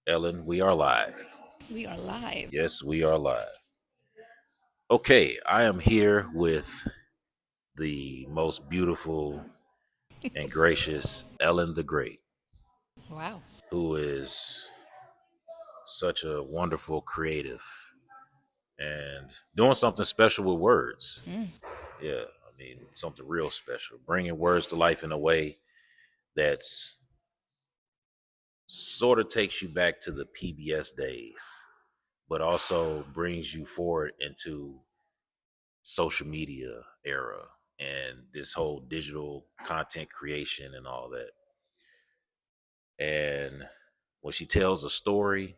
Ellen, we are live. We are live. Yes, we are live. Okay, I am here with the most beautiful and gracious Ellen the Great, Wow. who is such a wonderful creative and doing something special with words. Mm. Yeah, I mean, something real special. Bringing words to life in a way that's sort of takes you back to the PBS days, but also brings you forward into social media era and this whole digital content creation and all that. And when she tells a story,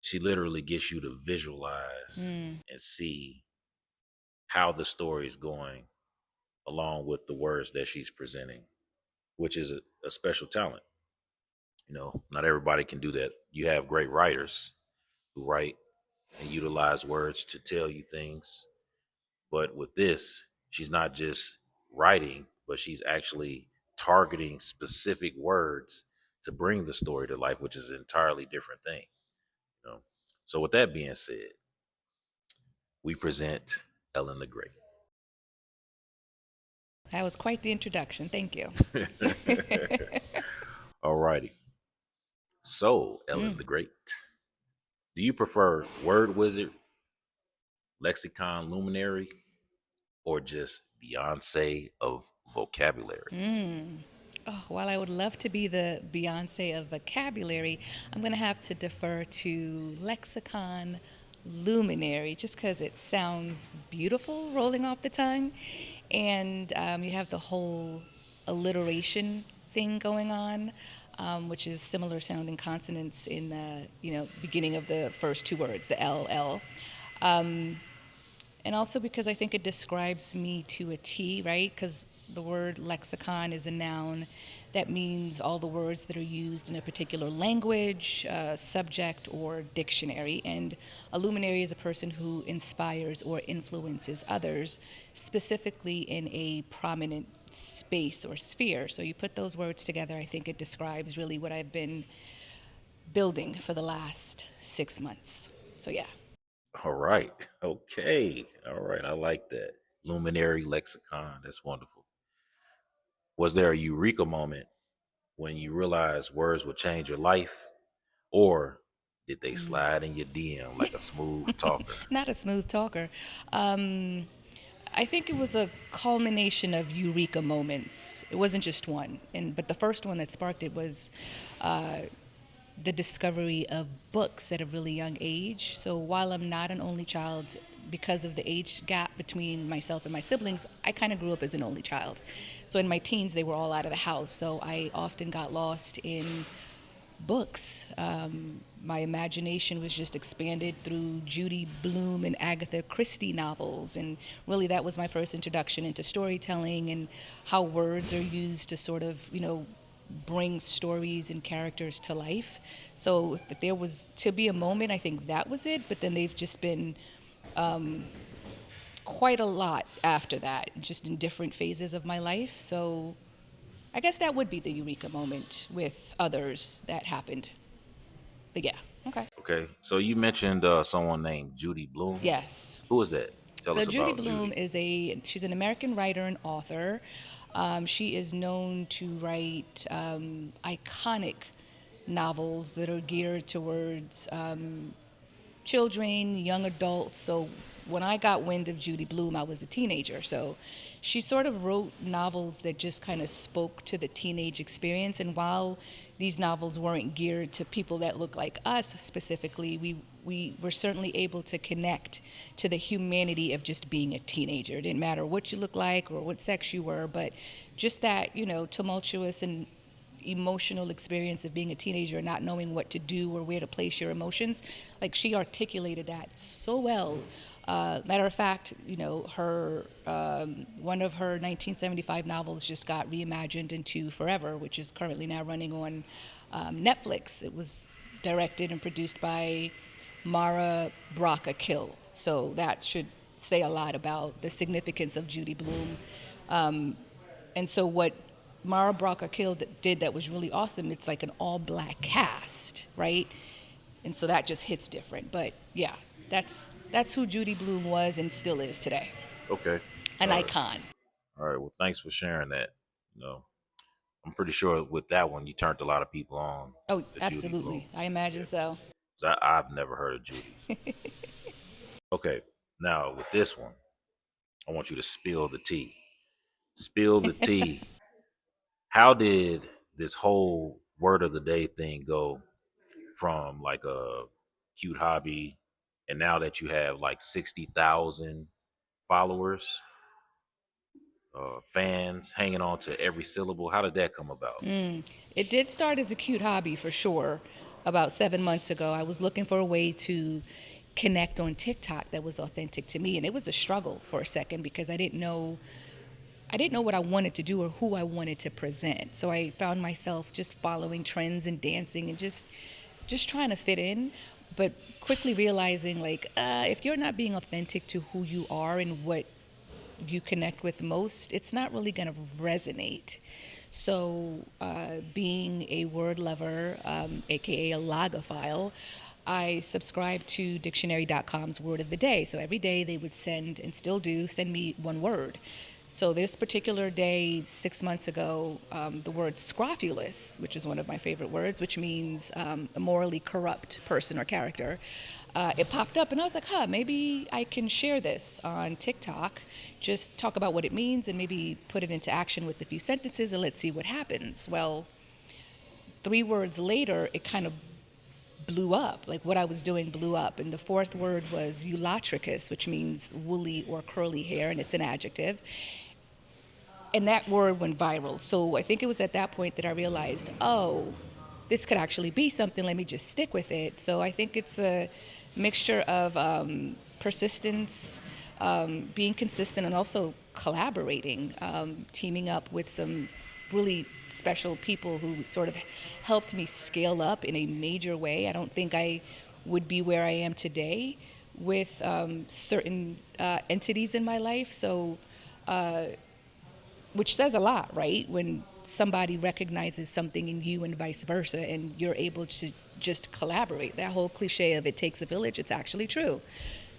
she literally gets you to visualize Mm. and see how the story is going along with the words that she's presenting, which is a special talent. Not everybody can do that. You have great writers who write and utilize words to tell you things. But with this, she's not just writing, but she's actually targeting specific words to bring the story to life, which is an entirely different thing. You know? So with that being said, we present Ellen the Great. That was quite the introduction. Thank you. All righty. So, Ellen Mm. the Great, do you prefer Word Wizard, Lexicon Luminary, or just Beyonce of vocabulary? Mm. Oh, while I would love to be the Beyonce of vocabulary, I'm going to have to defer to Lexicon Luminary just because it sounds beautiful rolling off the tongue. And you have the whole alliteration thing going on, which is similar sounding consonants in the beginning of the first two words, the L L. And also because I think it describes me to a T, right? Because the word lexicon is a noun that means all the words that are used in a particular language, subject, or dictionary. And a luminary is a person who inspires or influences others, specifically in a prominent space or sphere. So you put those words together, I think it describes really what I've been building for the last 6 months. So yeah. All right. Okay. All right. I like that. Luminary lexicon. That's wonderful. Was there a eureka moment when you realized words would change your life? Or did they slide in your DM like a smooth talker? Not a smooth talker. Um, I think it was a culmination of eureka moments. It wasn't just one, but the first one that sparked it was the discovery of books at a really young age. So while I'm not an only child, because of the age gap between myself and my siblings, I kind of grew up as an only child. So in my teens, they were all out of the house. So I often got lost in books. My imagination was just expanded through Judy, Blume, and Agatha Christie novels. And really, that was my first introduction into storytelling and how words are used to sort of, bring stories and characters to life. So if there was to be a moment, I think that was it. But then they've just been quite a lot after that, just in different phases of my life. So I guess that would be the eureka moment with others that happened. But yeah, okay. Okay. So you mentioned someone named Judy Bloom. Yes. Who is that? Tell So us Judy about Blume Judy. is she's an American writer and author. She is known to write iconic novels that are geared towards children, young adults. So when I got wind of Judy Blume, I was a teenager. So she sort of wrote novels that just kind of spoke to the teenage experience. And while these novels weren't geared to people that look like us specifically, we were certainly able to connect to the humanity of just being a teenager. It didn't matter what you looked like or what sex you were, but just that, tumultuous and emotional experience of being a teenager and not knowing what to do or where to place your emotions. Like she articulated that so well. Matter of fact, her one of her 1975 novels just got reimagined into Forever, which is currently now running on Netflix. It was directed and produced by Mara Braca Kill. So that should say a lot about the significance of Judy Blume. And so what Mara Brocker killed did that was really awesome. It's like an all black cast, right? And so that just hits different. But yeah, that's who Judy Blume was and still is today. Okay. An All right. icon. All right. Well, thanks for sharing that. You know, I'm pretty sure with that one, you turned a lot of people on Oh, to Judy Blume. absolutely. I imagine Yeah. so. 'Cause I've never heard of Judy's. Okay. Now, with this one, I want you to spill the tea. Spill the tea. How did this whole word of the day thing go from like a cute hobby and now that you have like 60,000 followers, fans hanging on to every syllable? How did that come about? It did start as a cute hobby for sure. About 7 months ago, I was looking for a way to connect on TikTok that was authentic to me, and it was a struggle for a second because I didn't know what I wanted to do or who I wanted to present. So I found myself just following trends and dancing and just trying to fit in, but quickly realizing like if you're not being authentic to who you are and what you connect with most, it's not really going to resonate. So, being a word lover, aka a logophile, I subscribe to dictionary.com's word of the day. So every day they would send, and still do, send me one word. So this particular day, 6 months ago, the word scrofulous, which is one of my favorite words, which means a morally corrupt person or character, it popped up, and I was like, maybe I can share this on TikTok, just talk about what it means and maybe put it into action with a few sentences and let's see what happens. Well, 3 words later, it kind of blew up. Like what I was doing blew up. And the fourth word was Ulotrichous, which means woolly or curly hair, and it's an adjective. And that word went viral. So I think it was at that point that I realized, oh, this could actually be something. Let me just stick with it. So I think it's a mixture of persistence, being consistent, and also collaborating, teaming up with some really special people who sort of helped me scale up in a major way. I don't think I would be where I am today with certain entities in my life. So which says a lot, right? When somebody recognizes something in you and vice versa, and you're able to just collaborate. That whole cliche of it takes a village, it's actually true.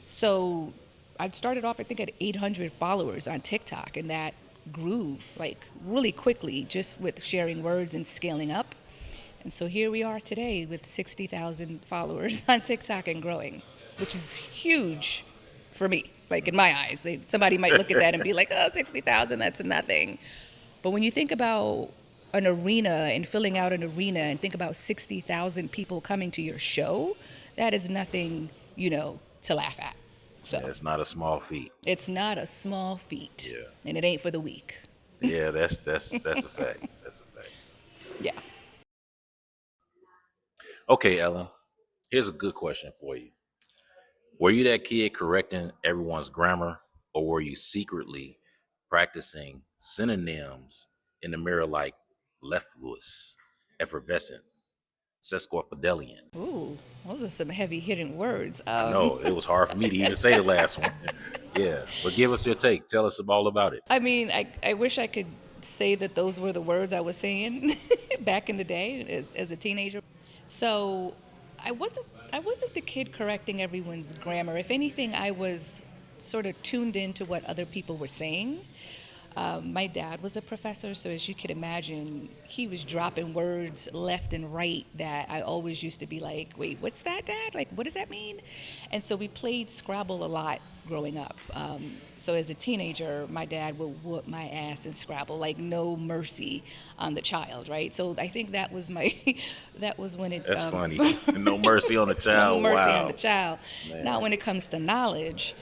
So I started off, I think, at 800 followers on TikTok, and that grew like really quickly just with sharing words and scaling up. And so here we are today with 60,000 followers on TikTok and growing, which is huge for me. Like in my eyes, somebody might look at that and be like, "Oh, 60,000, that's nothing." But when you think about an arena and filling out an arena and think about 60,000 people coming to your show, that is nothing, to laugh at. So Yeah, it's not a small feat. it's not a small feat, Yeah. and it ain't for the weak. Yeah, that's a fact. That's a fact. Yeah. Okay, Ellen. Here's a good question for you. Were you that kid correcting everyone's grammar, or were you secretly practicing synonyms in the mirror like leftless, effervescent, sesquipedalian? Ooh, those are some heavy hitting words. I know it was hard for me to even say the last one. Yeah, but give us your take. Tell us all about it. I mean, I wish I could say that those were the words I was saying back in the day as a teenager. So I wasn't the kid correcting everyone's grammar. If anything, I was sort of tuned into what other people were saying. My dad was a professor, so as you can imagine, he was dropping words left and right that I always used to be like, wait, what's that, Dad? Like, what does that mean? And so we played Scrabble a lot growing up. So as a teenager, my dad would whoop my ass in Scrabble, like no mercy on the child, right? So I think that was that was when it, That's funny. No mercy on the no child. mercy on the Wow, child. Not man. when it comes to knowledge.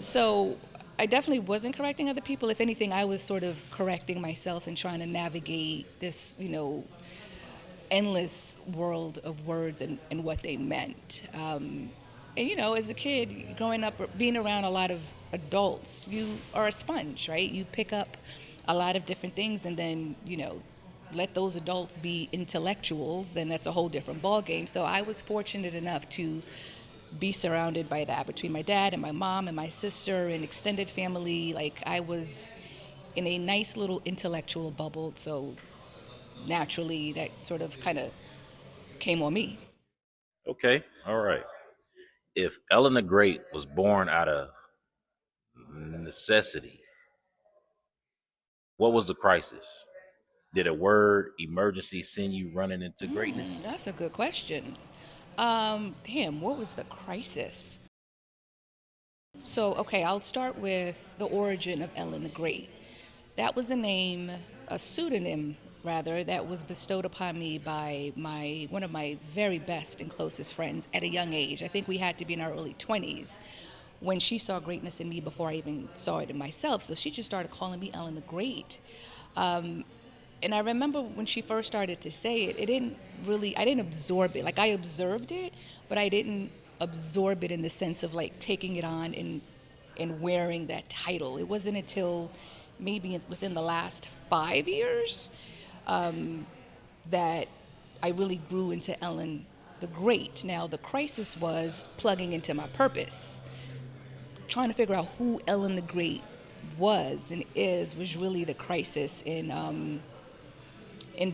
So I definitely wasn't correcting other people. If anything, I was sort of correcting myself and trying to navigate this, endless world of words and what they meant. And as a kid, growing up, being around a lot of adults, you are a sponge, right? You pick up a lot of different things, and then let those adults be intellectuals. Then that's a whole different ballgame. So I was fortunate enough to be surrounded by that between my dad and my mom and my sister and extended family. Like I was in a nice little intellectual bubble. So naturally, that sort of kind of came on me. Okay, all right. If Ellen the Great was born out of necessity, what was the crisis? Did a word emergency send you running into greatness? That's a good question. Damn, what was the crisis? So, okay, I'll start with the origin of Ellen the Great. That was a name, a pseudonym rather, that was bestowed upon me by one of my very best and closest friends at a young age. I think we had to be in our early 20s when she saw greatness in me before I even saw it in myself. So she just started calling me Ellen the Great. And I remember when she first started to say it, I didn't absorb it. Like I observed it, but I didn't absorb it in the sense of like taking it on and wearing that title. It wasn't until maybe within the last 5 years that I really grew into Ellen the Great. Now, the crisis was plugging into my purpose. Trying to figure out who Ellen the Great was and is was really the crisis in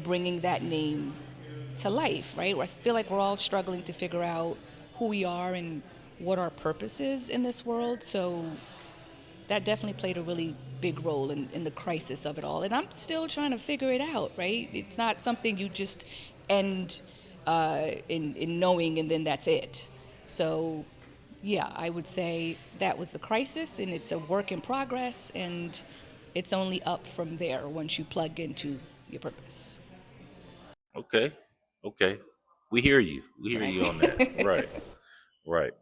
bringing that name to life, right? I feel like we're all struggling to figure out who we are and what our purpose is in this world. So that definitely played a really big role in the crisis of it all. And I'm still trying to figure it out, right? It's not something you just end in knowing and then that's it. So, yeah, I would say that was the crisis, and it's a work in progress, and it's only up from there once you plug into your purpose, Okay, okay. We hear you. We hear you on that. right? Right, right.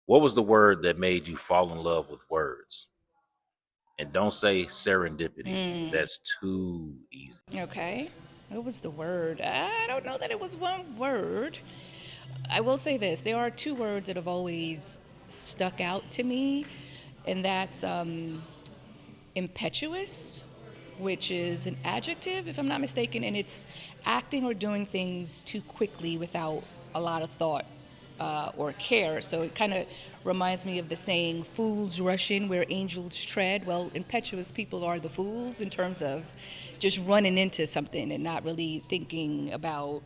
What was the word that made you fall in love with words? And don't say serendipity. That's too easy. Okay. What was the word? I don't know that it was one word. I will say this: there are two words that have always stuck out to me, and that's impetuous, which is an adjective, if I'm not mistaken, and it's acting or doing things too quickly without a lot of thought or care. So it kind of reminds me of the saying, fools rush in where angels tread. Well, impetuous people are the fools in terms of just running into something and not really thinking about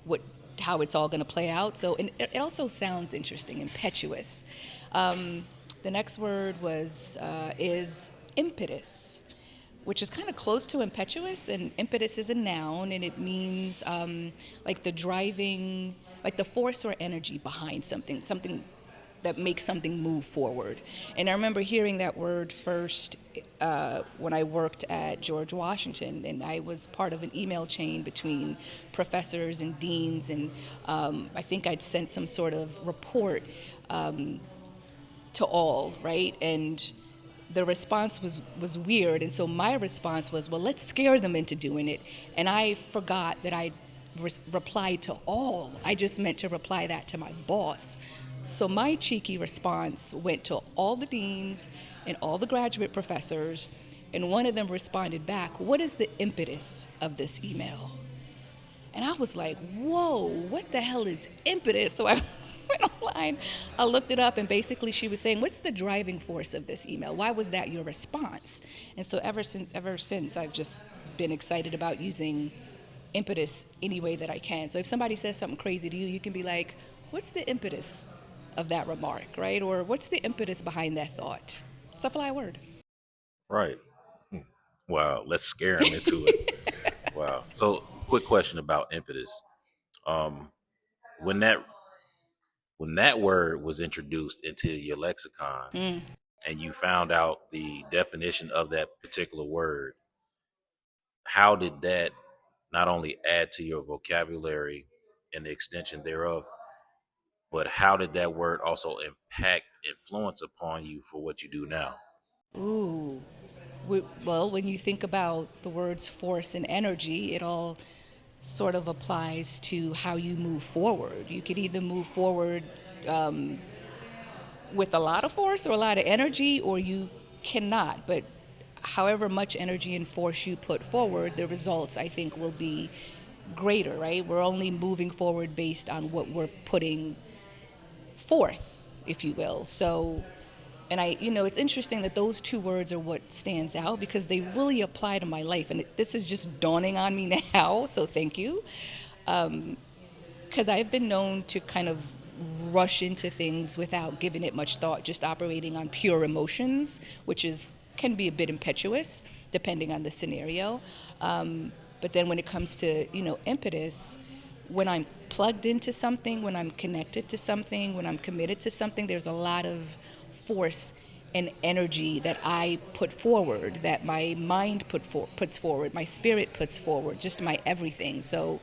what how it's all going to play out. So and it also sounds interesting, impetuous. The next word is impetus, which is kind of close to impetuous. And impetus is a noun, and it means like the driving, like the force or energy behind something, something that makes something move forward. And I remember hearing that word first when I worked at George Washington, and I was part of an email chain between professors and deans, and I think I'd sent some sort of report to all, right? And the response was weird, and so my response was, well, let's scare them into doing it. And I forgot that I replied to all. I just meant to reply that to my boss. So my cheeky response went to all the deans and all the graduate professors, and one of them responded back, what is the impetus of this email? And I was like, whoa, what the hell is impetus? So I went online, I looked it up, and basically she was saying, what's the driving force of this email? Why was that your response? And so ever since, I've just been excited about using impetus any way that I can. So if somebody says something crazy to you, you can be like, what's the impetus of that remark, right? Or what's the impetus behind that thought? It's a fly word. Right. Wow. Let's scare him into it. Wow. So, quick question about impetus. Um, when that word was introduced into your lexicon, and you found out the definition of that particular word, how did that not only add to your vocabulary and the extension thereof, but how did that word also impact influence upon you for what you do now? Ooh. Well, when you think about the words force and energy, it all sort of applies to how you move forward. You could either move forward with a lot of force or a lot of energy, or you cannot. But however much energy and force you put forward, the results, I think, will be greater, right? We're only moving forward based on what we're putting forth, if you will. So And it's interesting that those two words are what stands out because they really apply to my life. And this is just dawning on me now. So thank you. Because I've been known to kind of rush into things without giving it much thought, just operating on pure emotions, which is can be a bit impetuous depending on the scenario. But then when it comes to impetus, when I'm plugged into something, when I'm connected to something, when I'm committed to something, there's a lot of force and energy that I put forward, that my mind puts forward, my spirit puts forward, just my everything. So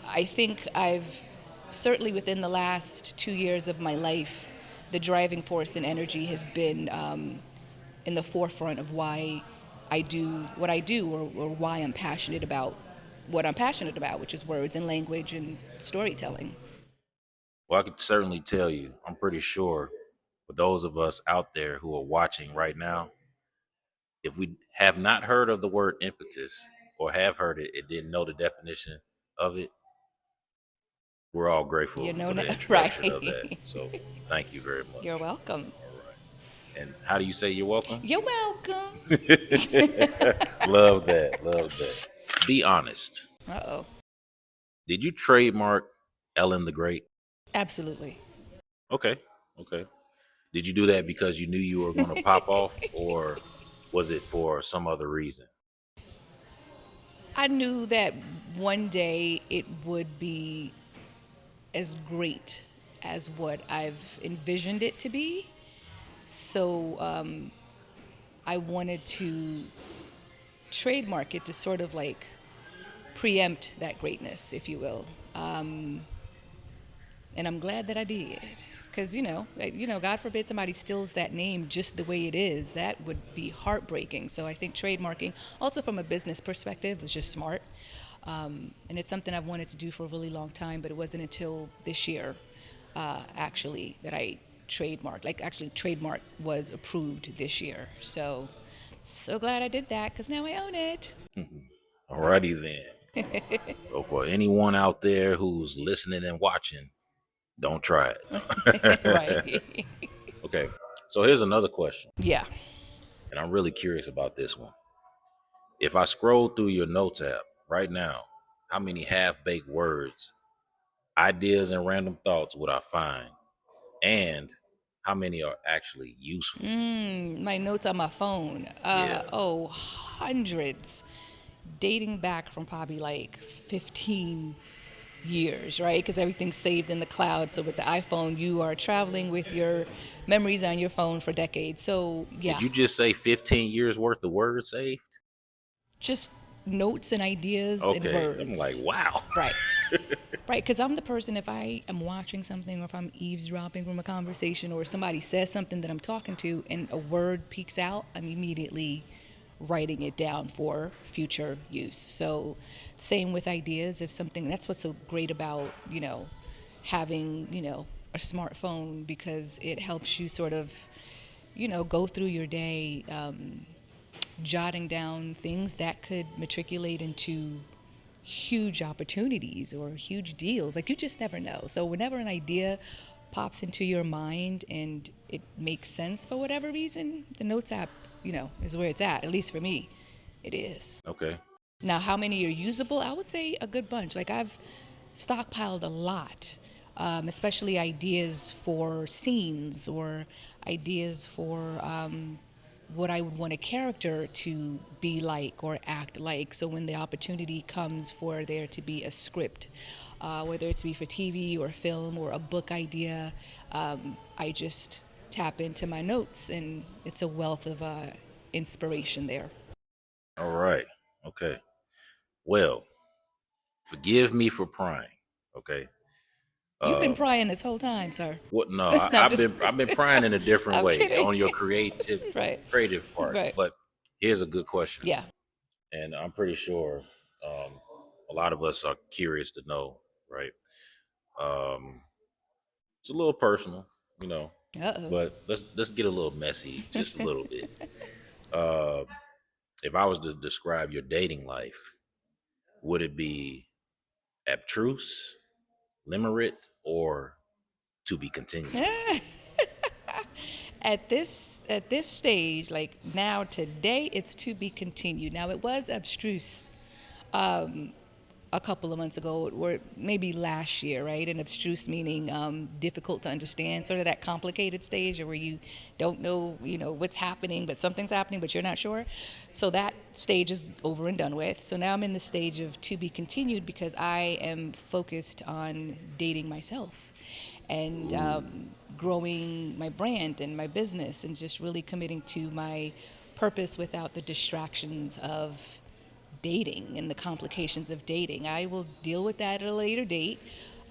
I think I've certainly within the last 2 years of my life, the driving force and energy has been in the forefront of why I do what I do, or why I'm passionate about what I'm passionate about, which is words and language and storytelling. Well, I could certainly tell you, I'm pretty sure for those of us out there who are watching right now, if we have not heard of the word impetus or have heard it and didn't know the definition of it, we're all grateful for the introduction of that. Right. So thank you very You're much. welcome. All right. And how do you say you're welcome? You're welcome. Love that. Love that. Be honest. Uh-oh. Did you trademark Ellen the Great? Absolutely. Okay. Okay. Did you do that because you knew you were going to pop off, or was it for some other reason? I knew that one day it would be as great as what I've envisioned it to be. So I wanted to trademark it to sort of like preempt that greatness, if you will. And I'm glad that I did. Because, God forbid somebody steals that name just the way it is. That would be heartbreaking. So I think trademarking, also from a business perspective, was just smart. And it's something I've wanted to do for a really long time, but it wasn't until this year, actually, that I trademarked. Like, actually, trademark was approved this year. So glad I did that because now I own it. Alrighty then. So for anyone out there who's listening and watching, don't try it. Right. Okay. So here's another question, Yeah. and I'm really curious about this one. If I scroll through your notes app right now, how many half-baked words, ideas, and random thoughts would I find? And how many are actually useful? My notes on my phone. Yeah. Hundreds. Dating back from probably like 15 years, right? Because everything's saved in the cloud. So with the iPhone, you are traveling with your memories on your phone for decades. So Did yeah, you just say 15 years worth of words saved? just notes and ideas and Okay. I'm like, words. wow. Right. Right, because I'm the person, if I am watching something or if I'm eavesdropping from a conversation or somebody says something that I'm talking to and a word peeks out, I'm immediately writing it down for future use. So, same with ideas. If something, that's what's so great about, having, a smartphone because it helps you sort of, go through your day jotting down things that could matriculate into huge opportunities or huge deals. Like you just never know. So whenever an idea pops into your mind and it makes sense for whatever reason, the Notes app, is where it's at. At least for me, it is. Okay. Now, how many are usable? I would say a good bunch. Like I've stockpiled a lot, especially ideas for scenes or ideas for what I would want a character to be like or act like. So when the opportunity comes for there to be a script, whether it's be for TV or film or a book idea, I just tap into my notes and it's a wealth of inspiration there. All right. Okay. Well, forgive me for prying. Okay. You've been Um, prying this whole time, sir. what? No, No, I'm I've just been prying in a different I'm way kidding. on your creative Right. creative part. Right. But here's a good question, Yeah. and I'm pretty sure um, a lot of us are curious to know. Right. Um, it's a little personal, you know, Uh-oh. but let's get a little messy, just a little bit. Uh, if I was to describe your dating life, would it be abstruse, limerite, or to be continued? At this stage, like now today, it's to be continued. Now it was abstruse a couple of months ago, or maybe last year, right? And abstruse meaning difficult to understand, sort of that complicated stage, or where you don't know, what's happening, but something's happening, but you're not sure. So that stage is over and done with. So now I'm in the stage of to be continued because I am focused on dating myself and growing my brand and my business and just really committing to my purpose without the distractions of dating and the complications of dating. I will deal with that at a later date.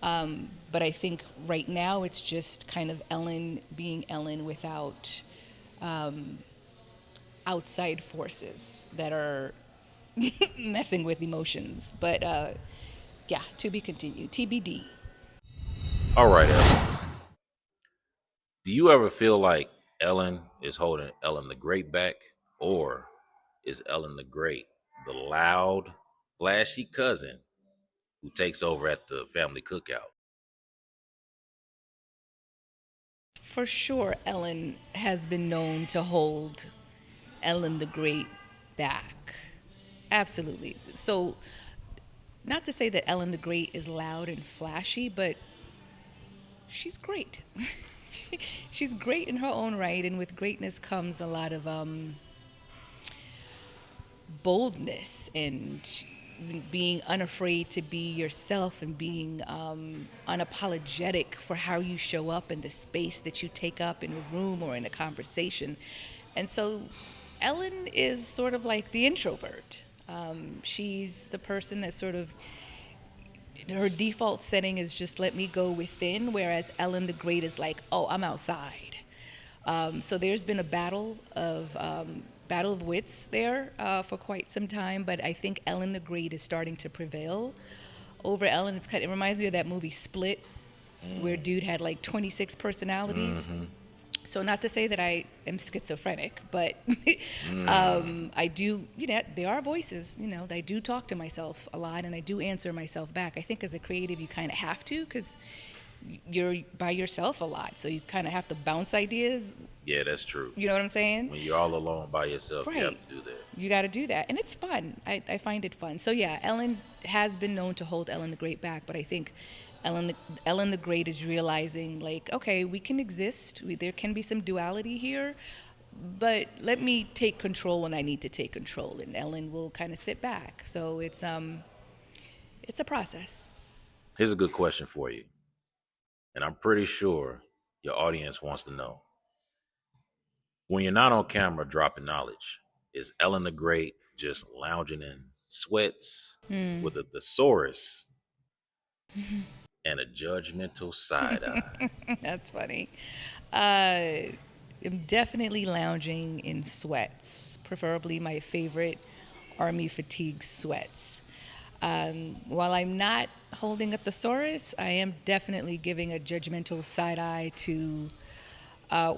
But I think right now it's just kind of Ellen being Ellen without outside forces that are messing with emotions. But yeah, to be continued. TBD. All right, Ellen. Do you ever feel like Ellen is holding Ellen the Great back, or is Ellen the Great the loud, flashy cousin who takes over at the family cookout? For sure, Ellen has been known to hold Ellen the Great back. Absolutely. So, not to say that Ellen the Great is loud and flashy, but she's great. She's great in her own right, and with greatness comes a lot of boldness and being unafraid to be yourself and being unapologetic for how you show up in the space that you take up in a room or in a conversation. And so Ellen is sort of like the introvert. She's the person that sort of her default setting is just let me go within, whereas Ellen the Great is like, oh, I'm outside. So there's been a battle of wits there for quite some time, but I think Ellen the Great is starting to prevail over Ellen. It reminds me of that movie Split, where dude had like 26 personalities. So not to say that I am schizophrenic, but I do, there are voices, I do talk to myself a lot and I do answer myself back. I think as a creative, you kind of have to because you're by yourself a lot. So you kind of have to bounce ideas. Yeah, that's true. You know what I'm saying? When you're all alone by yourself, you have Right. to do that. You got to do that. And it's fun. I find it fun. So yeah, Ellen has been known to hold Ellen the Great back, but I think Ellen the Great is realizing like, okay, we can exist. There can be some duality here, but let me take control when I need to take control, and Ellen will kind of sit back. So it's a process. Here's a good question for you, and I'm pretty sure your audience wants to know. When you're not on camera dropping knowledge, is Ellen the Great just lounging in sweats with a thesaurus and a judgmental side eye? That's funny. Uh, I'm definitely lounging in sweats, preferably my favorite army fatigue sweats. While I'm not holding a thesaurus, I am definitely giving a judgmental side eye to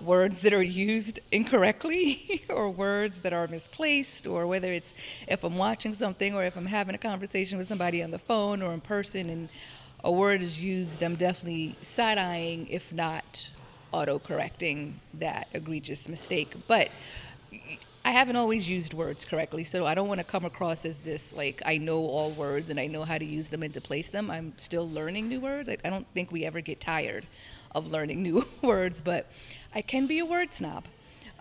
words that are used incorrectly or words that are misplaced, or whether it's if I'm watching something or if I'm having a conversation with somebody on the phone or in person and a word is used, I'm definitely side-eyeing, if not auto-correcting that egregious mistake. But I haven't always used words correctly, so I don't want to come across as this like I know all words and I know how to use them and to place them. I'm still learning new words. I don't think we ever get tired of learning new words, but I can be a word snob.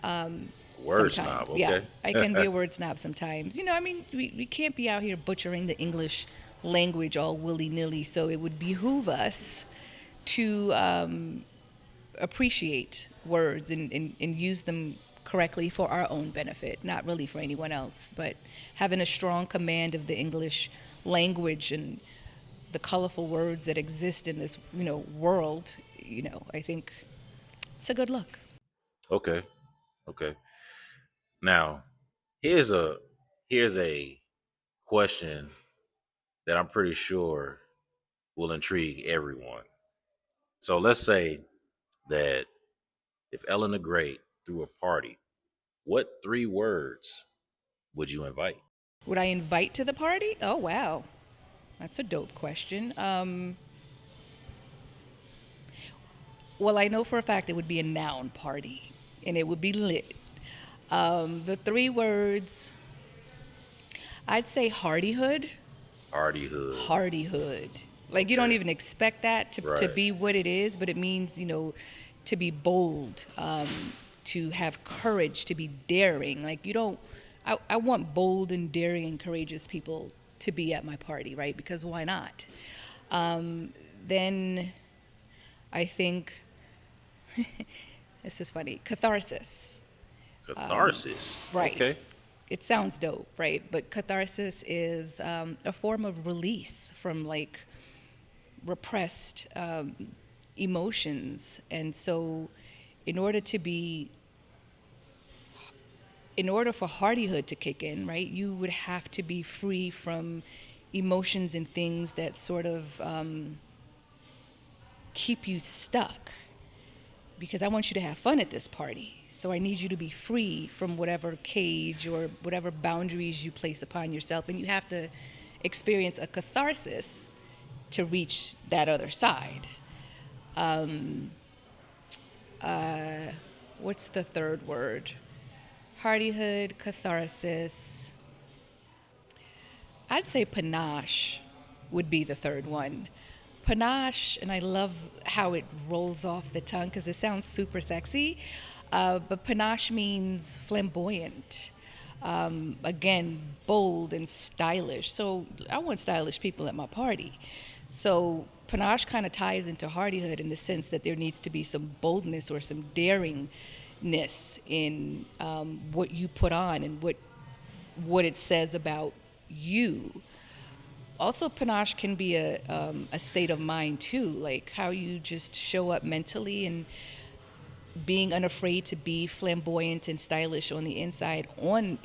Word snob, Sometimes, yeah, okay. I can be a word snob sometimes. I mean, we can't be out here butchering the English language all willy-nilly, so it would behoove us to appreciate words and use them correctly for our own benefit, not really for anyone else, but having a strong command of the English language and the colorful words that exist in this, world, I think it's a good look. Okay. Okay. Now, here's a here's a question that I'm pretty sure will intrigue everyone. So let's say that if Ellen the Great threw a party, what three words would you invite? Would I invite to the party? Oh, wow. That's a dope question. Well, I know for a fact it would be a noun party. and it would be lit. The three words, I'd say hardihood. Hardyhood. Hardihood. Like you don't Okay. even expect that to Right. be what it is, but it means, to be bold, to have courage, to be daring. Like you don't, I want bold and daring and courageous people to be at my party, right? Because why not? Then I think, this is funny, catharsis. Catharsis. Right. Okay. It sounds dope, right? But catharsis is a form of release from like repressed emotions. And so, in order to be, in order for hardihood to kick in, right, you would have to be free from emotions and things that sort of keep you stuck. Because I want you to have fun at this party. So I need you to be free from whatever cage or whatever boundaries you place upon yourself. And you have to experience a catharsis to reach that other side. What's the third word? Hardihood, catharsis. I'd say panache would be the third one. Panache, and I love how it rolls off the tongue because it sounds super sexy. But panache means flamboyant. Again, bold and stylish. So I want stylish people at my party. So panache kind of ties into hardihood in the sense that there needs to be some boldness or some daringness in what you put on and what it says about you. Also, panache can be a state of mind too, like how you just show up mentally and being unafraid to be flamboyant and stylish on the inside on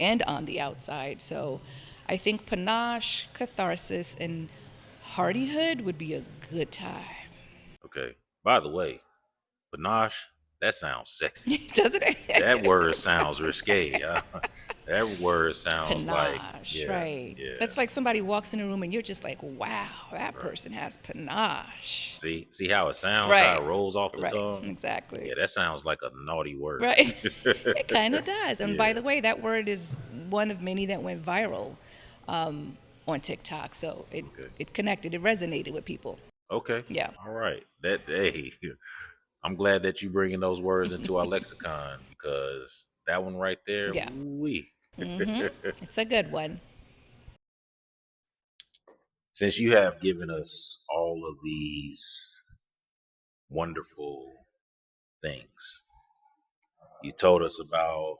the outside. So I think panache, catharsis, and hardihood would be a good time. Okay. By the way, panache, that sounds sexy. Doesn't it? That word It sounds does. risque. That word sounds like, Panache, yeah, right. yeah. That's like somebody walks in a room and you're just like, wow, that Right. person has panache. See how it sounds, how Right, it rolls off the right, tongue? exactly. Yeah, that sounds like a naughty word. Right. It kind of does. And by Yeah. the way, that word is one of many that went viral on TikTok. So Okay. it connected, it resonated with people. Okay. Yeah. All right. That hey, I'm glad that you bringing those words into our lexicon because that one right there, Yeah. we. It's a good one. Since you have given us all of these wonderful things, you told us about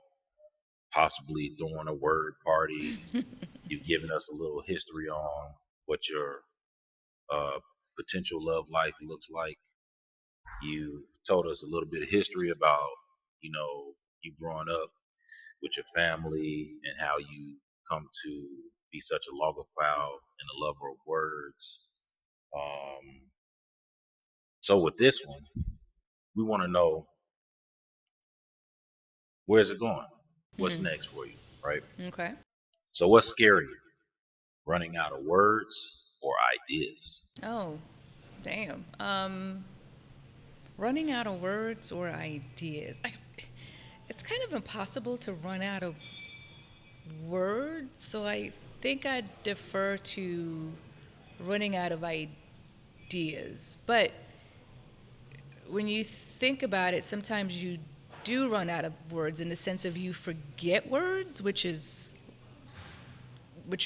possibly throwing a word party. You've given us a little history on what your uh, potential love life looks like. You've told us a little bit of history about, you growing up with your family and how you come to be such a logophile and a lover of words. Um, so with this one, we want to know, where's it going? What's next for you, right? Okay. So what's scarier, running out of words or ideas? Oh, damn. Running out of words or ideas. It's kind of impossible to run out of words, so I think I'd defer to running out of ideas. But when you think about it, sometimes you do run out of words in the sense of you forget words, which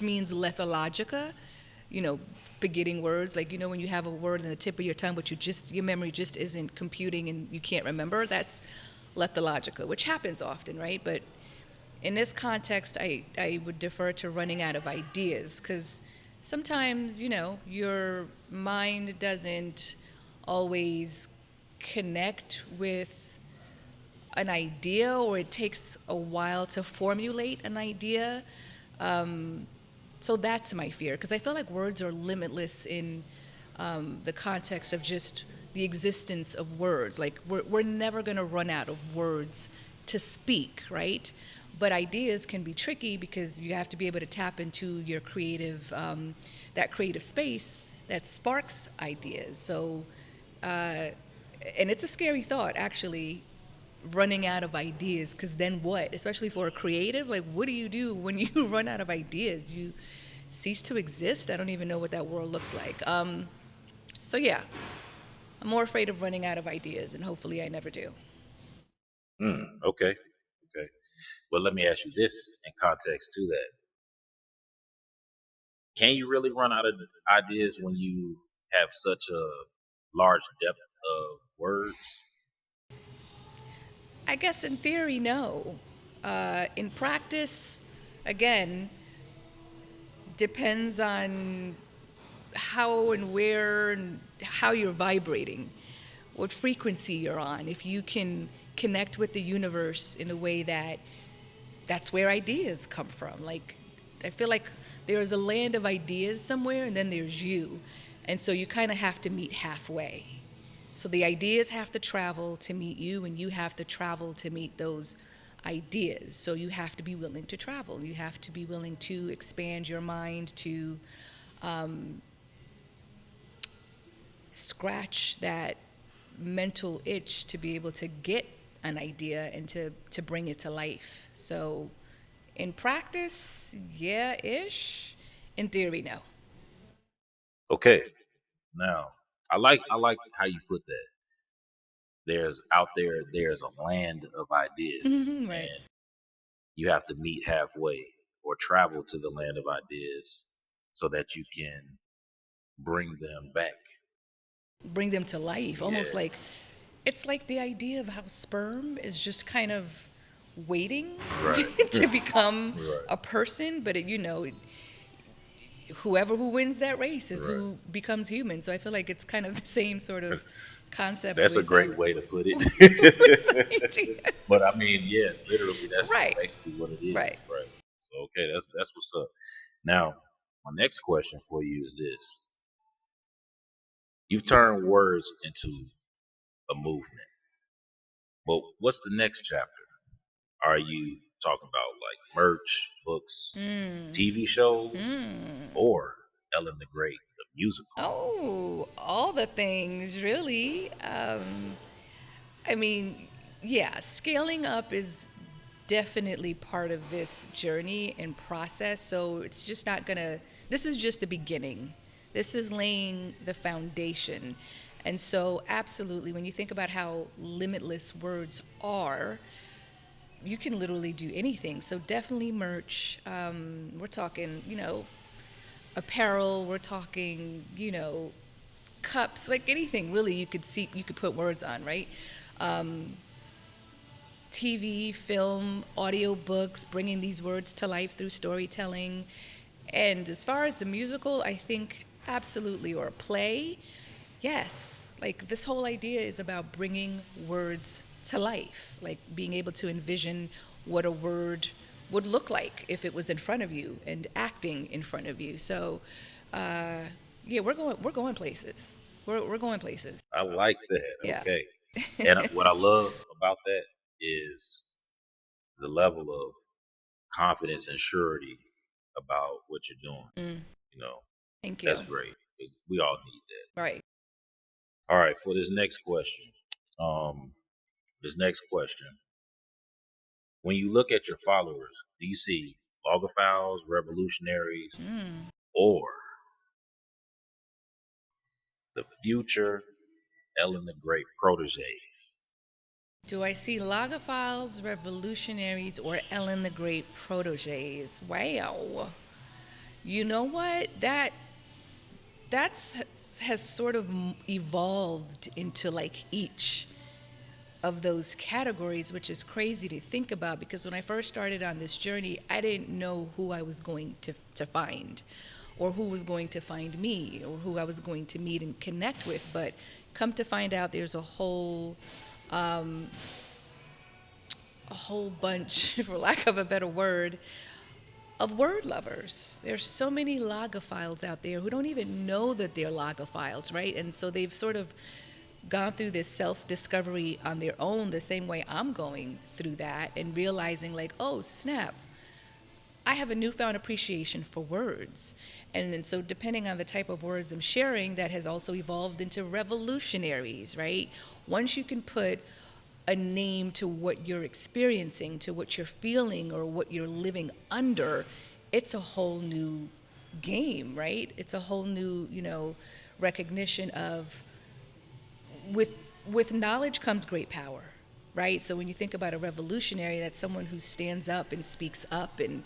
means lethologica, you know, forgetting words. Like, when you have a word on the tip of your tongue, but your memory just isn't computing and you can't remember, that's lethologica, which happens often, right? But in this context, I would defer to running out of ideas because sometimes, your mind doesn't always connect with an idea or it takes a while to formulate an idea. So that's my fear because I feel like words are limitless in the context of just the existence of words. Like we're never going to run out of words to speak, right? But ideas can be tricky because you have to be able to tap into your creative, that creative space that sparks ideas. So, and it's a scary thought actually running out of ideas, because then what? Especially for a creative, like, what do you do when you run out of ideas? You cease to exist. I don't even know what that world looks like. So yeah, I'm more afraid of running out of ideas, and hopefully I never do. Okay. Okay. Well, let me ask you this in context to that. Can you really run out of ideas when you have such a large depth of words? I guess in theory, no. In practice, again, depends on how and where and how you're vibrating, what frequency you're on. If you can connect with the universe in a way that that's where ideas come from. Like, I feel like there's a land of ideas somewhere, and then there's you. And so you kind of have to meet halfway. So the ideas have to travel to meet you, and you have to travel to meet those ideas. So you have to be willing to travel. You have to be willing to expand your mind, to scratch that mental itch to be able to get an idea and to bring it to life. So in practice, yeah ish. In theory, no. Okay. Now, I like how you put that. There's a land of ideas, Right. and you have to meet halfway or travel to the land of ideas so that you can bring them back. Bring them to life. Almost Yeah. like it's like the idea of how sperm is just kind of waiting Right. to become Right. a person, but whoever who wins that race is Right. who becomes human. So I feel like it's kind of the same sort of concept That's a with great way to put it. with ideas. But I mean, yeah, literally, that's Right. basically what it Right. is, right? So, okay, that's what's up. Now, my next question for you is this: you've turned words into a movement, but what's the next chapter? Are you talking about like merch, books, TV shows, or Ellen the Great, the musical? Oh, all the things, really. I mean, yeah, scaling up is definitely part of this journey and process. So it's just not gonna, this is just the beginning. This is laying the foundation. And so, absolutely, when you think about how limitless words are, you can literally do anything. So, definitely merch. We're talking, apparel, we're talking, cups, like anything really you could put words on, right? TV, film, audio books, bringing these words to life through storytelling. And as far as the musical, I think absolutely, or a play, yes. Like this whole idea is about bringing words to life, like being able to envision what a word would look like if it was in front of you and acting in front of you. So, uh, yeah, we're going places. We're going places. I like that. Yeah. Okay. And what I love about that is the level of confidence and surety about what you're doing. You know, Thank you. that's great. 'Cause we all need that. Right. All right, for this next question. This next question. When you look at your followers, do you see Logophiles, Revolutionaries, or the future Ellen the Great Protégés? Do I see Logophiles, Revolutionaries, or Ellen the Great Protégés? Wow. You know what? That's has sort of evolved into like each of those categories, which is crazy to think about because when I first started on this journey, I didn't know who I was going to find or who was going to find me or who I was going to meet and connect with. But come to find out, there's a whole bunch, for lack of a better word, of word lovers. There's so many logophiles out there who don't even know that they're logophiles, right? And so they've sort of gone through this self-discovery on their own the same way I'm going through that and realizing like, oh, snap, I have a newfound appreciation for words. And then so depending on the type of words I'm sharing, that has also evolved into revolutionaries, right? Once you can put a name to what you're experiencing, to what you're feeling, or what you're living under, it's a whole new game, right? It's a whole new, recognition of with with knowledge comes great power, right? So when you think about a revolutionary, that's someone who stands up and speaks up, and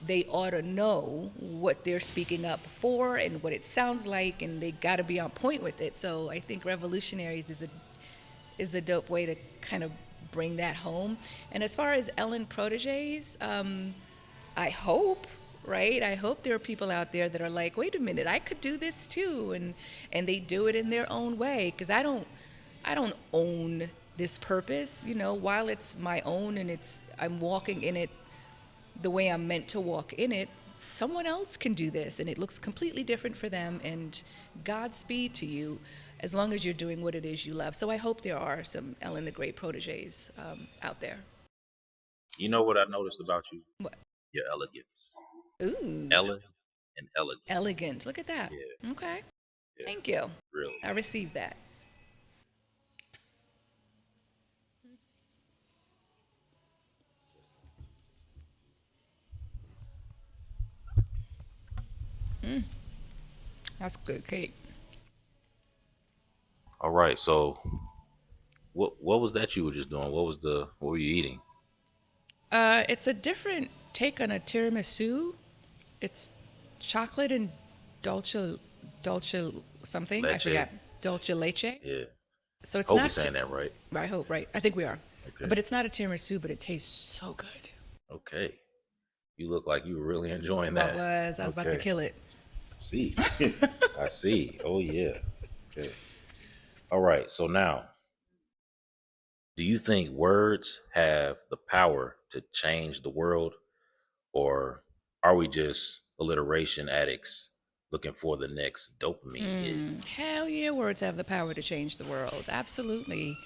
they ought to know what they're speaking up for and what it sounds like, and they got to be on point with it. So I think revolutionaries is a dope way to kind of bring that home. And as far as Ellen Protégés, I hope, right? I hope there are people out there that are like, wait a minute, I could do this too, and they do it in their own way. Because I don't own this purpose, while it's my own and I'm walking in it the way I'm meant to walk in it. Someone else can do this, and it looks completely different for them. And Godspeed to you, as long as you're doing what it is you love. So I hope there are some Ellen the Great protégés out there. You know what I noticed about you? What? Your elegance. Ooh, Ellen and elegance. elegant. Look at that. Yeah. Okay. Yeah. Thank you. Really. I received that. That's good cake. All right. So what was that you were just doing? What were you eating? It's a different take on a tiramisu. It's chocolate and dulce something. I Leche. forgot. Dulce leche. Yeah. So it's Hope you're not. saying that right. I hope, right? I think we are. Okay. But it's not a tiramisu, but it tastes so good. Okay. You look like you were really enjoying I that. was. I was about to kill it. I see. I see. Oh yeah. Okay. All right. So now, do you think words have the power to change the world, or are we just alliteration addicts looking for the next dopamine hit? Hell yeah, words have the power to change the world. Absolutely.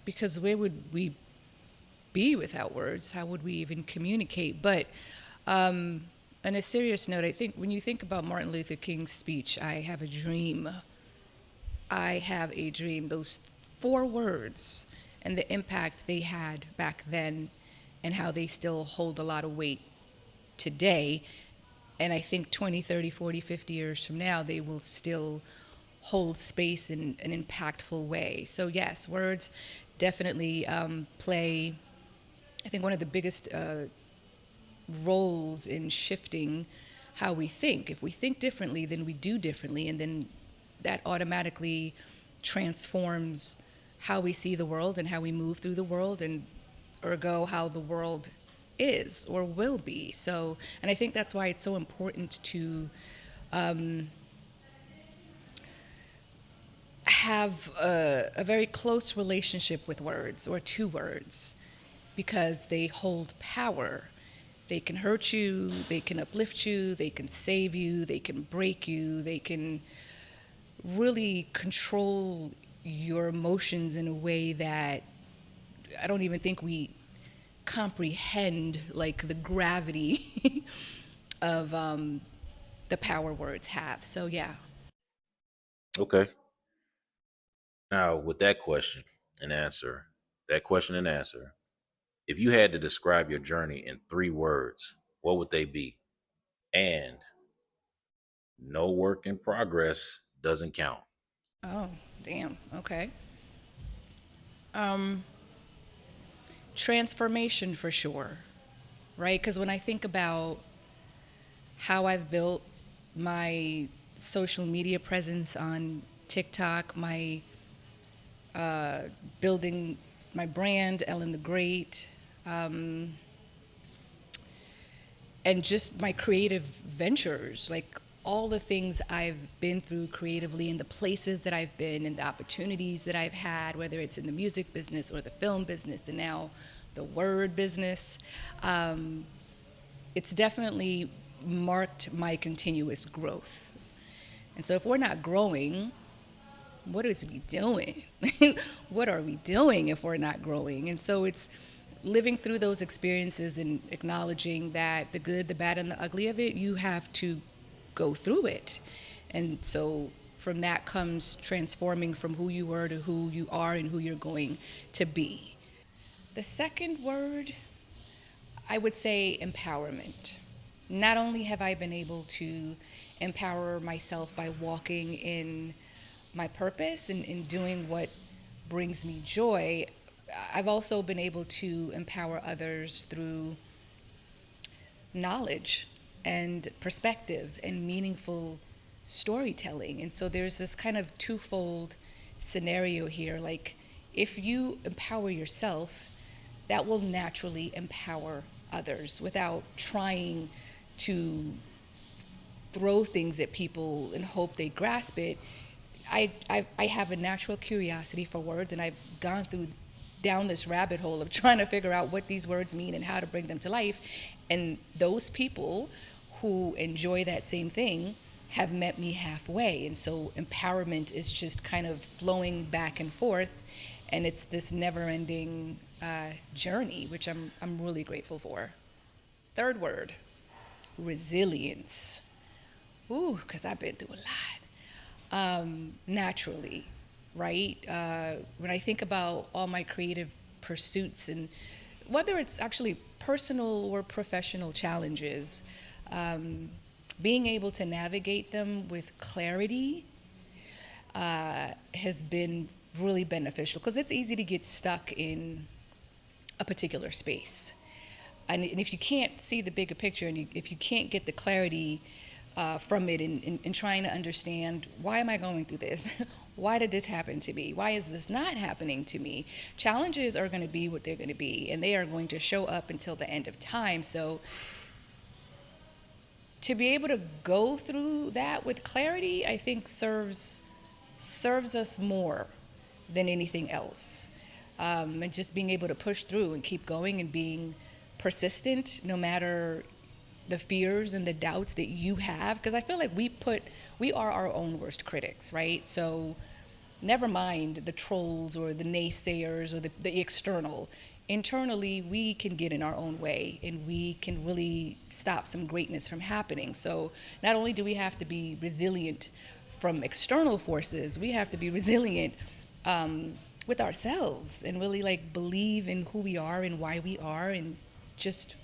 Because where would we be without words? How would we even communicate? But on a serious note, I think when you think about Martin Luther King's speech, I have a dream. I have a dream. Those 4 words and the impact they had back then, and how they still hold a lot of weight today. And I think 20, 30, 40, 50 years from now, they will still hold space in an impactful way. So yes, words definitely play, I think, one of the biggest roles in shifting how we think. If we think differently, then we do differently, and then that automatically transforms how we see the world and how we move through the world, and ergo how the world is or will be. So, and I think that's why it's so important to have a very close relationship with words, or 2 words, because they hold power. They can hurt you, they can uplift you, they can save you, they can break you, they can really control your emotions in a way that I don't even think we comprehend, like the gravity of the power words have. So yeah. Okay. Now, with that question and answer, if you had to describe your journey in 3 words, what would they be? And no work in progress doesn't count. Oh, damn. Okay. Um, Transformation for sure, right? Because when I think about how I've built my social media presence on TikTok, my building my brand, EllenThaGreat, and just my creative ventures, like all the things I've been through creatively, and the places that I've been, and the opportunities that I've had, whether it's in the music business or the film business, and now the word business. It's definitely marked my continuous growth. And so if we're not growing, what is we doing? What are we doing if we're not growing? And so it's living through those experiences and acknowledging that the good, the bad, and the ugly of it, you have to go through it. And so from that comes transforming from who you were to who you are and who you're going to be. The second word, I would say empowerment. Not only have I been able to empower myself by walking in my purpose and in doing what brings me joy, I've also been able to empower others through knowledge and perspective and meaningful storytelling. And so there's this kind of twofold scenario here. Like, if you empower yourself, that will naturally empower others without trying to throw things at people and hope they grasp it. I have a natural curiosity for words, and I've gone down this rabbit hole of trying to figure out what these words mean and how to bring them to life. And those people who enjoy that same thing have met me halfway. And so empowerment is just kind of flowing back and forth, and it's this never-ending journey, which I'm really grateful for. Third word, resilience. Ooh, because I've been through a lot. Naturally, right? When I think about all my creative pursuits, and whether it's actually personal or professional challenges, being able to navigate them with clarity has been really beneficial, because it's easy to get stuck in a particular space. And if you can't see the bigger picture, and if you can't get the clarity from it, in trying to understand, why am I going through this? Why did this happen to me? Why is this not happening to me? Challenges are going to be what they're going to be, and they are going to show up until the end of time. So to be able to go through that with clarity, I think serves us more than anything else. And just being able to push through and keep going and being persistent, no matter the fears and the doubts that you have, because I feel like we are our own worst critics, right? So never mind the trolls or the naysayers or the external. Internally, we can get in our own way, and we can really stop some greatness from happening. So not only do we have to be resilient from external forces, we have to be resilient with ourselves, and really like believe in who we are and why we are, and just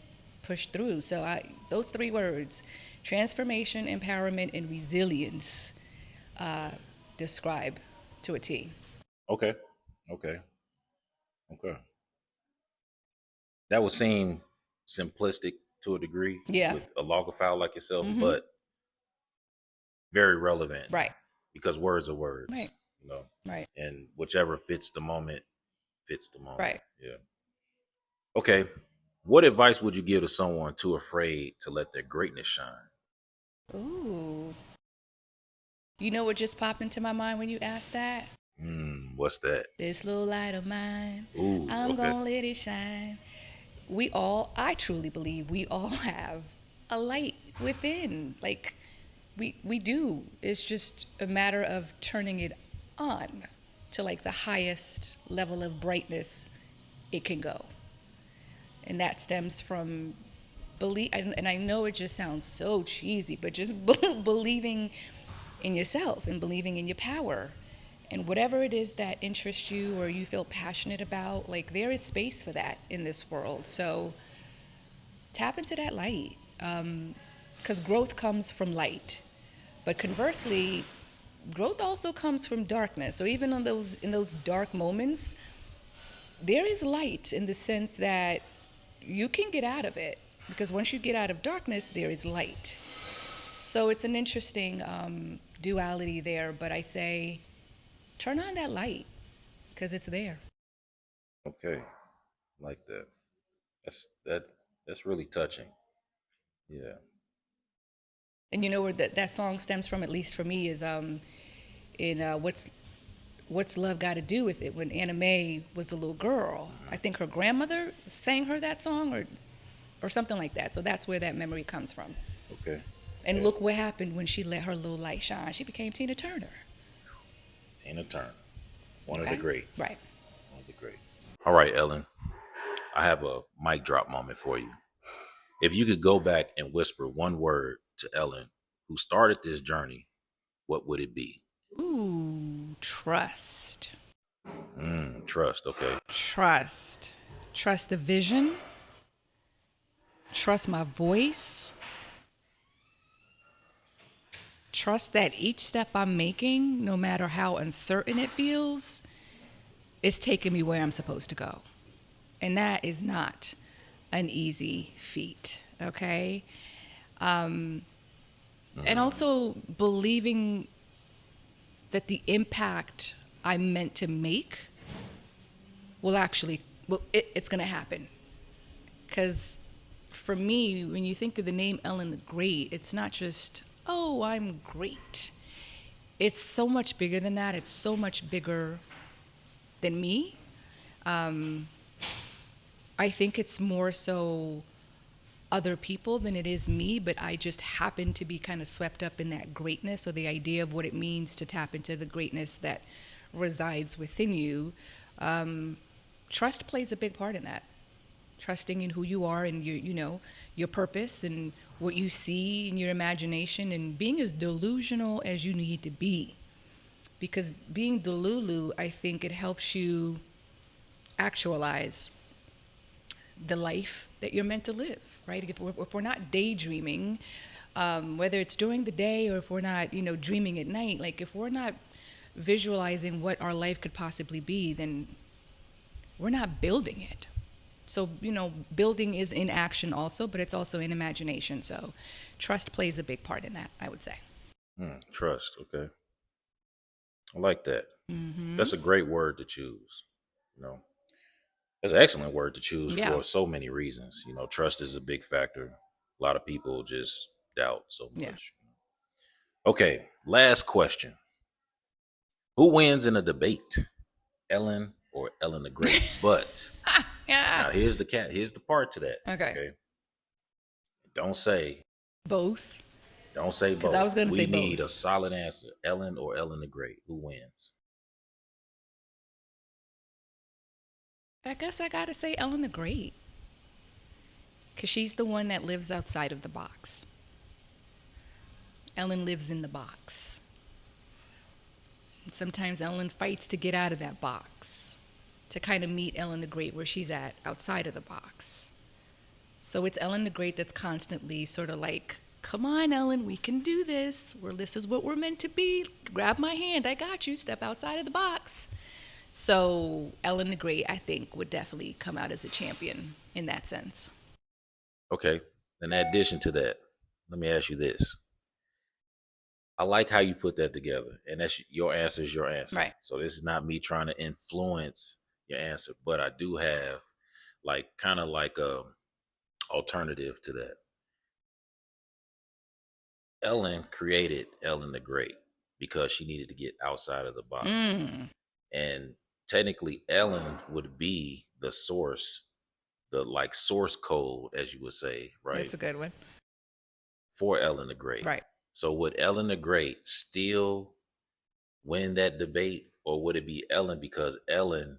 push through. So those three words, transformation, empowerment, and resilience, describe to a T. Okay. That would seem simplistic to a degree Yeah. with a logophile like yourself, Mm-hmm. but very relevant, Right. because words are words, Right. you know, Right. and whichever fits the moment fits the moment. Right. Yeah. Okay. What advice would you give to someone too afraid to let their greatness shine? Ooh. You know what just popped into my mind when you asked that? What's that? This little light of mine, Ooh, I'm okay. gonna let it shine. I truly believe we all have a light within. Like, we do. It's just a matter of turning it on to like the highest level of brightness it can go. And that stems from believe, and I know it just sounds so cheesy, but just believing in yourself and believing in your power. And whatever it is that interests you or you feel passionate about, like, there is space for that in this world. So tap into that light, because growth comes from light. But conversely, growth also comes from darkness. So even in those dark moments, there is light, in the sense that you can get out of it, because once you get out of darkness, there is light. So it's an interesting duality there, but I say turn on that light, because it's there. Okay. Like that. That's really touching. Yeah. And you know where that song stems from, at least for me, is in What's Love Got to Do with It, when Anna Mae was the little girl. I think her grandmother sang her that song, or something like that. So that's where that memory comes from. Okay. And Yeah. look what happened when she let her little light shine. She became Tina Turner. Tina Turner. One Okay? of the greats. Right. One of the greats. All right, Ellen. I have a mic drop moment for you. If you could go back and whisper one word to Ellen, who started this journey, what would it be? Ooh, trust. Trust. Okay. Trust. Trust the vision. Trust my voice. Trust that each step I'm making, no matter how uncertain it feels, is taking me where I'm supposed to go. And that is not an easy feat, okay? And also believing that the impact I'm meant to make will actually, it's gonna happen. Because for me, when you think of the name Ellen the Great, it's not just, oh, I'm great. It's so much bigger than that. It's so much bigger than me. I think it's more so other people than it is me, but I just happen to be kind of swept up in that greatness, or the idea of what it means to tap into the greatness that resides within you. Trust plays a big part in that. Trusting in who you are and your purpose and what you see in your imagination, and being as delusional as you need to be. Because being delulu, I think it helps you actualize the life that you're meant to live, right? If we're not daydreaming, whether it's during the day or if we're not, dreaming at night, like if we're not visualizing what our life could possibly be, then we're not building it. So, building is in action also, but it's also in imagination. So trust plays a big part in that, I would say. Trust. Okay. I like that. That's a great word to choose. You know, that's an excellent word to choose Yeah. for so many reasons. Trust is a big factor. A lot of people just doubt so Yeah. much. Okay. Last question. Who wins in a debate? Ellen or Ellen the Great? But Yeah. now here's the part to that. Okay. Don't say Both. Because I was both. going to We say need both. a solid answer. Ellen or Ellen the Great? Who wins? I guess I got to say Ellen the Great. Because she's the one that lives outside of the box. Ellen lives in the box. Sometimes Ellen fights to get out of that box, to kind of meet Ellen the Great where she's at, outside of the box. So it's Ellen the Great that's constantly sort of like, come on, Ellen, we can do this. This is what we're meant to be. Grab my hand. I got you. Step outside of the box. So Ellen the Great, I think, would definitely come out as a champion in that sense. Okay. In addition to that, let me ask you this. I like how you put that together, and that's your answer is your answer. Right. So this is not me trying to influence your answer, but I do have kind of like a alternative to that. Ellen created Ellen the Great because she needed to get outside of the box. And technically Ellen would be the source, the source code, as you would say, right? That's a good one. For Ellen the Great. Right. So would Ellen the Great still win that debate, or would it be Ellen because Ellen,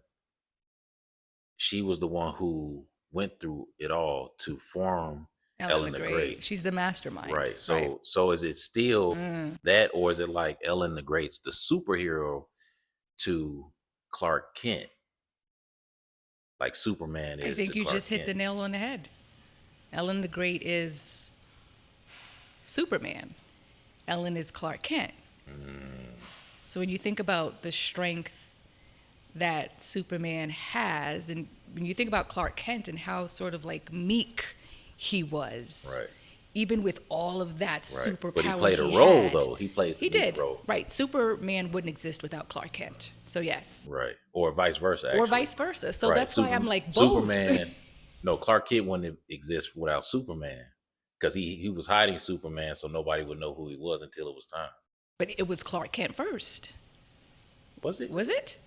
she was the one who went through it all to form Ellen the Great. She's the mastermind. Right. So is it still that, or is it like Ellen the Great's the superhero to Clark Kent, like Superman is I think to you Clark just hit Kent? the nail on the head. Ellen the Great is Superman. Ellen is Clark Kent. So when you think about the strength that Superman has, and when you think about Clark Kent and how sort of like meek he was, Right. even with all of that superpower, but he played a role though. He played the He did. role. Right. Superman wouldn't exist without Clark Kent. So yes. Right. Or vice versa. Actually. Or vice versa. So right. that's why I'm like both. Superman. No, Clark Kent wouldn't exist without Superman because he was hiding Superman, so nobody would know who he was until it was time. But it was Clark Kent first. Was it? Was it?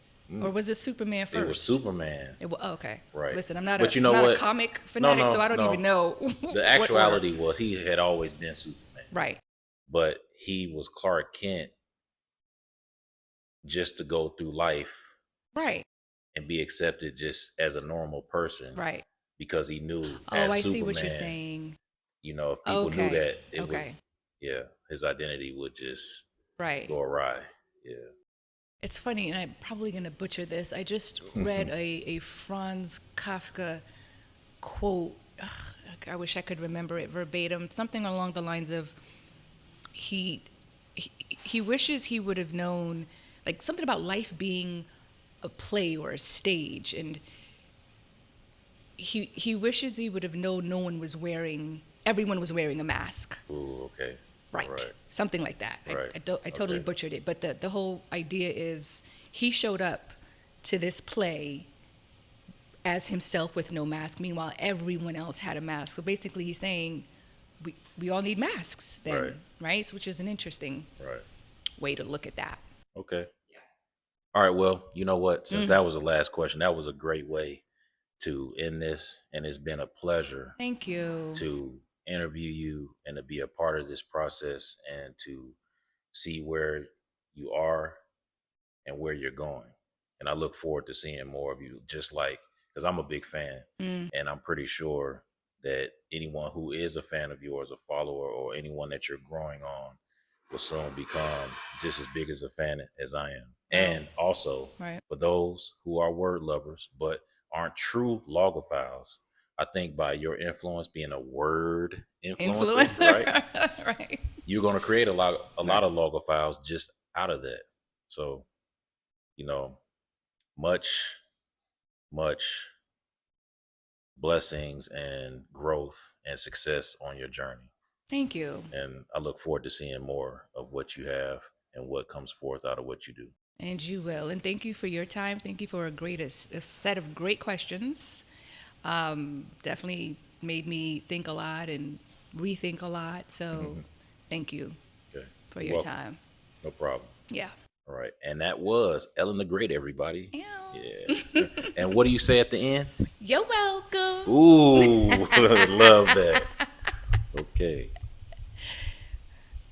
Or was it Superman first? It was Superman. Okay. Right. Listen, I'm not but a comic fanatic, so I don't even know. The actuality was he had always been Superman. Right. But he was Clark Kent just to go through life. Right. And be accepted just as a normal person. Right. Because he knew I Superman, see what you're saying. If people knew that, his identity would just right. go awry. Yeah. It's funny, and I'm probably going to butcher this. I just read a Franz Kafka quote. Ugh, I wish I could remember it verbatim. Something along the lines of he he wishes he would have known, like something about life being a play or a stage, and he wishes he would have known everyone was wearing a mask. Ooh, okay. Right. Right. Something like that. Right. I totally Okay. butchered it, but the whole idea is he showed up to this play as himself with no mask. Meanwhile, everyone else had a mask. So basically, he's saying we all need masks then, Right. right? So, which is an interesting Right. way to look at that. Okay. All right. Well, you know what? Since that was the last question, that was a great way to end this. And it's been a pleasure Thank you. to interview you and to be a part of this process and to see where you are and where you're going. And I look forward to seeing more of you, just like, because I'm a big fan. And I'm pretty sure that anyone who is a fan of yours, a follower, or anyone that you're growing on will soon become just as big as a fan as I am. And also, Right. for those who are word lovers but aren't true logophiles, I think by your influence being a word influencer, right? Right. You're going to create a lot of logophiles just out of that. So, you know, much blessings and growth and success on your journey. Thank you. And I look forward to seeing more of what you have and what comes forth out of what you do. And you will. And thank you for your time. Thank you for a set of great questions. Definitely made me think a lot and rethink a lot. So thank you for your time. No problem. Yeah. All right. And that was EllenThaGreat, everybody. Ew. Yeah. And what do you say at the end? You're welcome. Ooh, love that. Okay.